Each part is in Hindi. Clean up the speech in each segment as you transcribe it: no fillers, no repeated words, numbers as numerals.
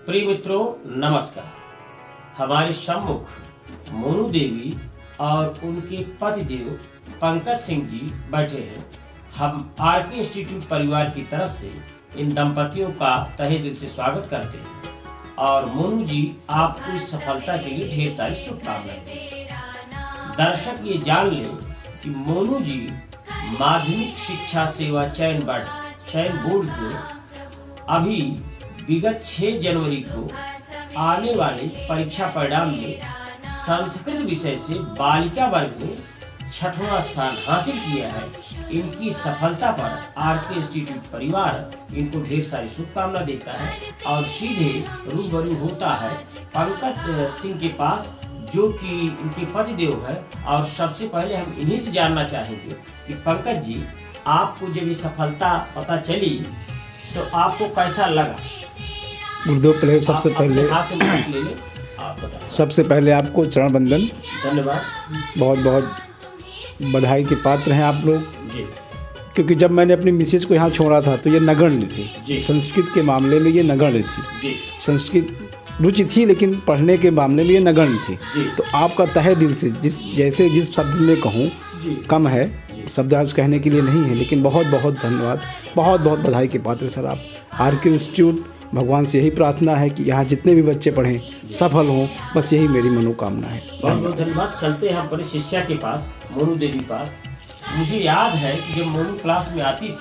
प्रिय मित्रों नमस्कार। हमारे सम्मुख मोनू देवी और उनके पतिदेव पंकज सिंह जी बैठे हैं। हम आरके इंस्टीट्यूट परिवार की तरफ से इन दंपतियों का तहे दिल से स्वागत करते हैं और मोनू जी आपको इस सफलता के लिए ढेर सारी शुभकामनाएं। दर्शक ये जान लें कि मोनू जी माध्यमिक शिक्षा सेवा चयन बोर्ड में अभी विगत 6 जनवरी को आने वाले परीक्षा परिणाम में संस्कृत विषय से बालिका वर्ग में 6वां स्थान हासिल किया है। इनकी सफलता पर आरके इंस्टीट्यूट परिवार इनको ढेर सारी शुभकामना देता है और सीधे रूबरू होता है पंकज सिंह के पास, जो कि इनके पतिदेव है। और सबसे पहले हम इन्हीं से जानना चाहेंगे कि पंकज जी, आपको जब ये सफलता पता चली तो आपको कैसा लगा? गुरुदेव, पहले सबसे पहले आपको चरण वंदन, धन्यवाद। बहुत बहुत बधाई के पात्र हैं आप लोग जी। क्योंकि जब मैंने अपनी मिसेज को यहाँ छोड़ा था तो ये नगण्य थी, संस्कृत के मामले में ये नगण्य थी। संस्कृत रुचि थी लेकिन पढ़ने के मामले में ये नगण्य थी। तो आपका तहे दिल से जिस शब्द में कहूँ कम है, शब्द आज कहने के लिए नहीं है, लेकिन बहुत बहुत धन्यवाद, बहुत बहुत बधाई के पात्र सर आप। आरके इंस्टीट्यूट, भगवान से यही प्रार्थना है कि यहाँ जितने भी बच्चे पढ़ें सफल हों, बस यही मेरी मनोकामना है। बहुत बहुत धन्यवाद। चलते हैं हम अपने शिष्या के पास, मोनू देवी पास। मुझे याद है कि जब मोनू क्लास में आती थी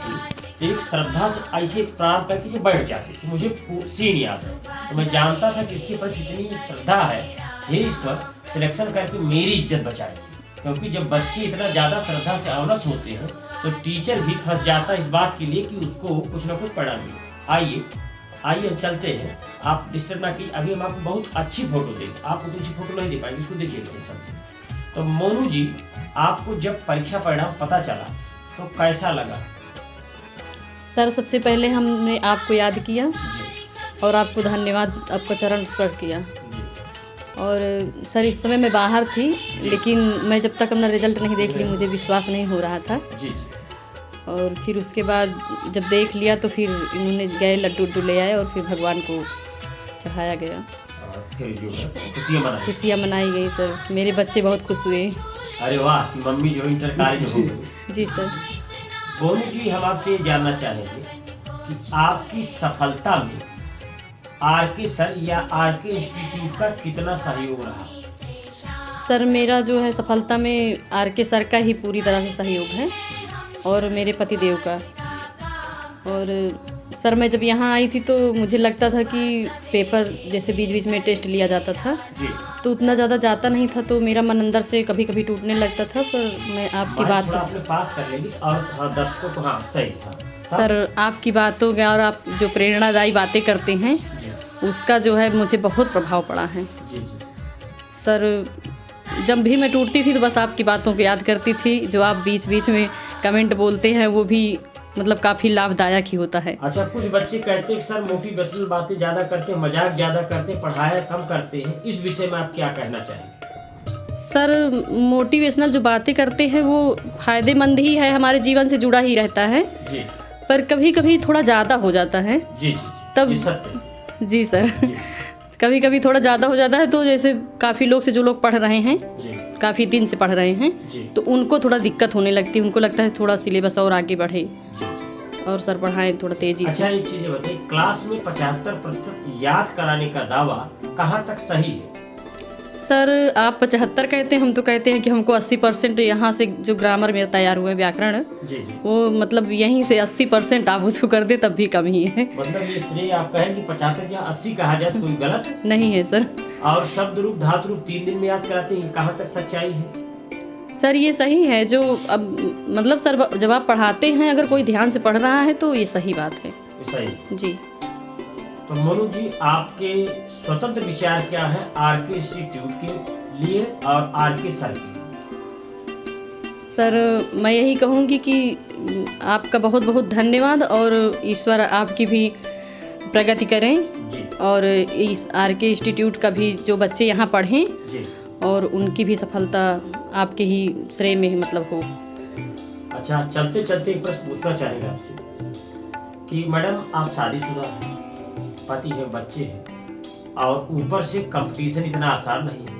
तो एक श्रद्धा से ऐसे प्रारंभ करके से बैठ जाती थी। मुझे सीन याद है, तो मैं जानता था कि इसके प्रति इतनी श्रद्धा है, हे ईश्वर सिलेक्शन करके मेरी इज्जत बचाए। क्योंकि जब बच्चे इतना ज़्यादा श्रद्धा से अवनत होते हैं तो टीचर भी फंस जाता है इस बात के लिए कि उसको कुछ ना कुछ पढ़ा मिले। आइए हम चलते हैं, आप डिस्टर्ब ना कीजिए। अभी हम आपको बहुत अच्छी फोटो देंगे, आपको दूसरी फोटो नहीं दे पाएंगे, इसको देखिए। तो मोनू जी, आपको जब परीक्षा परिणाम पता चला तो कैसा लगा? सर, सबसे पहले हमने आपको याद किया और आपको धन्यवाद, आपका चरण स्पर्श किया। और सर, इस समय मैं बाहर थी, लेकिन मैं जब तक अपना रिजल्ट नहीं देख ली मुझे विश्वास नहीं हो रहा था। और फिर उसके बाद जब देख लिया तो फिर इन्होंने गए लड्डू ले आए और फिर भगवान को चढ़ाया गया। खुशियाँ मनाई गई सर, मेरे बच्चे बहुत खुश हुए। अरे वाह, मम्मी जो इंटर कॉलेज हो गई। जी सर। मोनू जी, हम आपसे ये जानना चाहेंगे कि आपकी सफलता में आरके सर या आरके इंस्टीट्यूट का कितना सहयोग रहा? सर, मेरा जो है सफलता में आरके सर का ही पूरी तरह से सहयोग है और मेरे पतिदेव का। और सर, मैं जब यहाँ आई थी तो मुझे लगता था कि पेपर जैसे बीच बीच में टेस्ट लिया जाता था तो उतना ज़्यादा जाता नहीं था, तो मेरा मन अंदर से कभी कभी टूटने लगता था। पर मैं आपकी बात पास कर लेंगे और दर्शकों को, हाँ सही था सर, आपकी बातों का और आप जो प्रेरणादायी बातें करते हैं उसका जो है मुझे बहुत प्रभाव पड़ा है। सर, जब भी मैं टूटती थी तो बस आपकी बातों को याद करती थी। जो आप बीच बीच में कमेंट बोलते हैं वो भी मतलब काफ़ी लाभदायक ही होता है। अच्छा, कुछ बच्चे कहते हैं कि सर मोटिवेशनल बातें ज़्यादा करते हैं, मजाक ज़्यादा करते हैं, पढ़ाया कम करते हैं। इस विषय में आप क्या कहना चाहेंगे? सर, मोटिवेशनल जो बातें करते हैं वो फ़ायदेमंद ही है, हमारे जीवन से जुड़ा ही रहता है जी। पर कभी कभी थोड़ा ज़्यादा हो जाता है जी। तब जी सर, कभी कभी थोड़ा ज़्यादा हो जाता है। तो जैसे काफ़ी लोग से जो लोग पढ़ रहे हैं, काफ़ी दिन से पढ़ रहे हैं, तो उनको थोड़ा दिक्कत होने लगती है। उनको लगता है थोड़ा सिलेबस और आगे बढ़े और सर पढ़ाएं थोड़ा तेजी से। अच्छा, एक चीज़ बताइए, क्लास में 75% याद कराने का दावा कहाँ तक सही है? सर, आप 75 कहते हैं, हम तो कहते हैं कि हमको 80% यहाँ से जो ग्रामर मेरा तैयार हुआ है, व्याकरण, वो मतलब यहीं से 80% आप उसको कर दे तब भी कम ही है। मतलब ये श्रेय आप कहें कि 75 या 80 कहा जाए तो कोई गलत नहीं है सर। और शब्द रूप धातु रूप 3 दिन में याद कराते हैं, कहाँ तक सच्चाई है? सर, ये सही है। जो अब मतलब सर, जब आप पढ़ाते हैं अगर कोई ध्यान से पढ़ रहा है तो ये सही बात है। सही जी। तो मोनू जी, आपके स्वतंत्र विचार क्या है आरके इंस्टीट्यूट के लिए और आरके सर के? सर, मैं यही कहूँगी कि आपका बहुत बहुत धन्यवाद और ईश्वर आपकी भी प्रगति करें जी। और इस आरके इंस्टीट्यूट का भी जो बच्चे यहाँ पढ़ें जी। और उनकी भी सफलता आपके ही श्रेय में मतलब हो। अच्छा, चलते चलते एक प्रश्न पूछना चाहेंगे आपसे कि मैडम, आप शादीशुदा हैं, पति है, बच्चे हैं, और ऊपर से कंपटीशन इतना आसान नहीं है।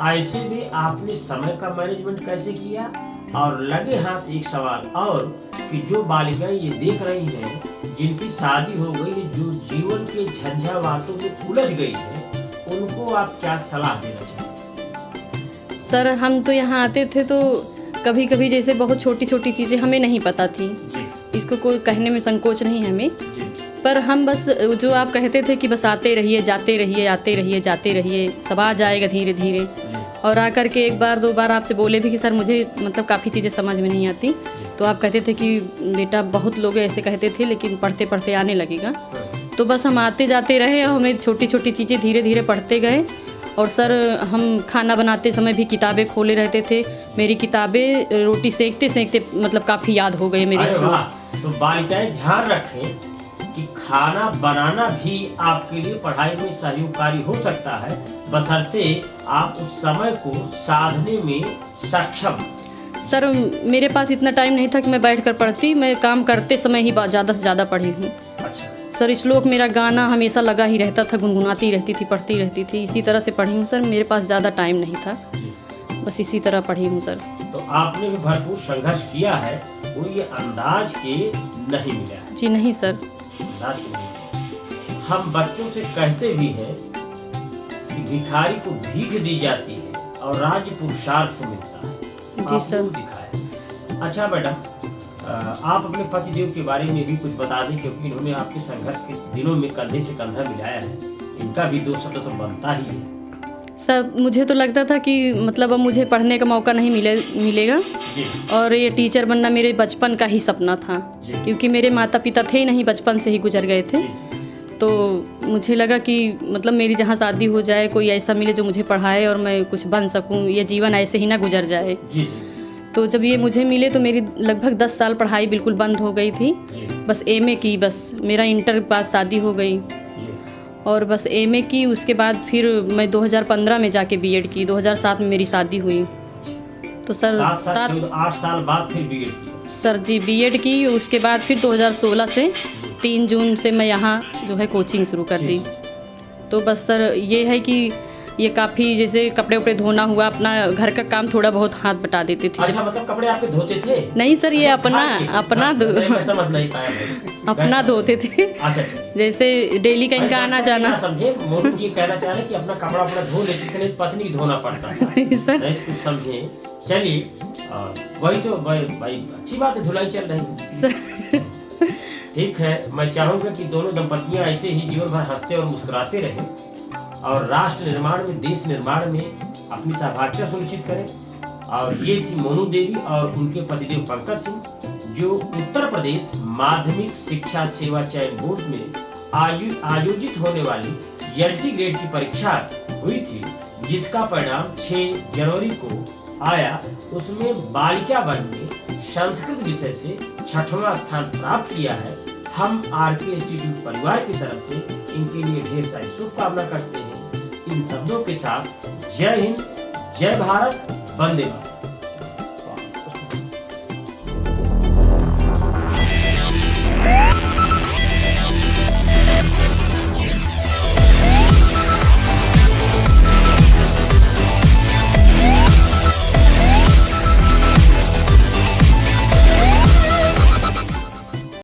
ऐसे में आपने समय का मैनेजमेंट कैसे किया? और लगे हाथ एक सवाल और कि जो बालिकाएं ये देख रही हैं जिनकी शादी हो गई है, जो जीवन के झंझावातों में उलझ गई है, उनको आप क्या सलाह देना चाहेंगे? सर हम तो यहाँ आते थे तो कभी कभी जैसे बहुत छोटी छोटी चीज़ें हमें नहीं पता थी, इसको कोई कहने में संकोच नहीं है हमें, पर हम बस जो आप कहते थे कि बस आते रहिए जाते रहिए आते रहिए जाते रहिए, सब आ जाएगा धीरे धीरे। और आकर के एक बार दो बार आपसे बोले भी कि सर मुझे मतलब काफ़ी चीज़ें समझ में नहीं आती, तो आप कहते थे कि बेटा बहुत लोग ऐसे कहते थे लेकिन पढ़ते पढ़ते आने लगेगा। तो बस हम आते जाते रहे और हमें छोटी छोटी चीज़ें धीरे धीरे पढ़ते गए। और सर हम खाना बनाते समय भी किताबें खोले रहते थे, मेरी किताबें रोटी सेकते सेकते मतलब काफ़ी याद हो गए मेरे। तो बालिकाएं ध्यान रखें कि खाना बनाना भी आपके लिए पढ़ाई में सहयोगकारी हो सकता है, बशर्ते आप उस समय को साधने में सक्षम। सर मेरे पास इतना टाइम नहीं था कि मैं बैठकर पढ़ती, मैं काम करते समय ही ज़्यादा से ज़्यादा पढ़ी हूँ। अच्छा सर श्लोक मेरा गाना हमेशा लगा ही रहता था, गुनगुनाती रहती थी, पढ़ती रहती थी, इसी तरह से पढ़ी हूँ सर। मेरे पास ज़्यादा टाइम नहीं था, बस इसी तरह पढ़ी हूँ सर। तो आपने भी भरपूर संघर्ष किया है, कोई अंदाज के नहीं मिला है? जी नहीं सर, अंदाज के नहीं। हम बच्चों से कहते भी हैं कि भिखारी को भीख दी जाती है और राज्य पुरुषार्थ से मिलता है। जी सर। दिखाया। अच्छा मैडम, आप अपने पतिदेव के बारे में भी कुछ बता दें, क्योंकि इन्होंने आपके संघर्ष के दिनों में कंधे से कंधा मिलाया है, इनका भी दो शब्द तो बनता ही है। सर मुझे तो लगता था कि मतलब अब मुझे पढ़ने का मौका नहीं मिलेगा जी। और ये टीचर बनना मेरे बचपन का ही सपना था, क्योंकि मेरे माता पिता थे नहीं, बचपन से ही गुजर गए थे। तो मुझे लगा कि मतलब मेरी जहाँ शादी हो जाए, कोई ऐसा मिले जो मुझे पढ़ाए और मैं कुछ बन सकूँ, ये जीवन ऐसे ही ना गुजर जाए। जी। तो जब ये मुझे मिले तो मेरी लगभग 10 साल पढ़ाई बिल्कुल बंद हो गई थी। बस एमए की, बस मेरा इंटर के बाद शादी हो गई और बस एमए की। उसके बाद फिर मैं 2015 में जाके बीएड की, 2007 में मेरी शादी हुई। तो सर 8 साल बाद फिर बीएड की? सर जी बीएड की, उसके बाद फिर 2016 से 3 जून से मैं यहाँ जो है कोचिंग शुरू कर दी। तो बस सर ये है कि ये काफ़ी जैसे कपड़े उपड़े धोना हुआ, अपना घर का काम थोड़ा बहुत हाथ बटा देते थे। अच्छा, मतलब कपड़े आपके धोते थे? नहीं सर, ये अपना मैं समझ नहीं पाया अपना धोते थे। अच्छा। जैसे डेली कहीं का आना जाना। समझे, मोनू जी कहना चाह रहे कि अपना कपड़ा अपना धो लेते थे, पत्नी की धोना पड़ता था। सर नहीं कुछ समझे। चलिए, वही तो भाई अच्छी बात है, धुलाई चल रही। ठीक है, मैं चाहूंगा कि दोनों दंपतियां ऐसे ही जीवन भर हंसते और मुस्कुराते रहें और राष्ट्र निर्माण में, देश निर्माण में अपनी सहभागिता सुनिश्चित करें। और ये थी मोनू देवी और उनके पतिदेव पंकज सिंह, जो उत्तर प्रदेश माध्यमिक शिक्षा सेवा चयन बोर्ड में आयोजित होने वाली एलटी ग्रेड की परीक्षा हुई थी, जिसका परिणाम 6 जनवरी को आया। उसमें बालिका वर्ग में संस्कृत विषय से 6वां स्थान प्राप्त किया है। हम आरके इंस्टीट्यूट परिवार की तरफ से इनके लिए ढेर सारी शुभकामना करते हैं। इन शब्दों के साथ जय हिंद, जय भारत, वंदे मातरम।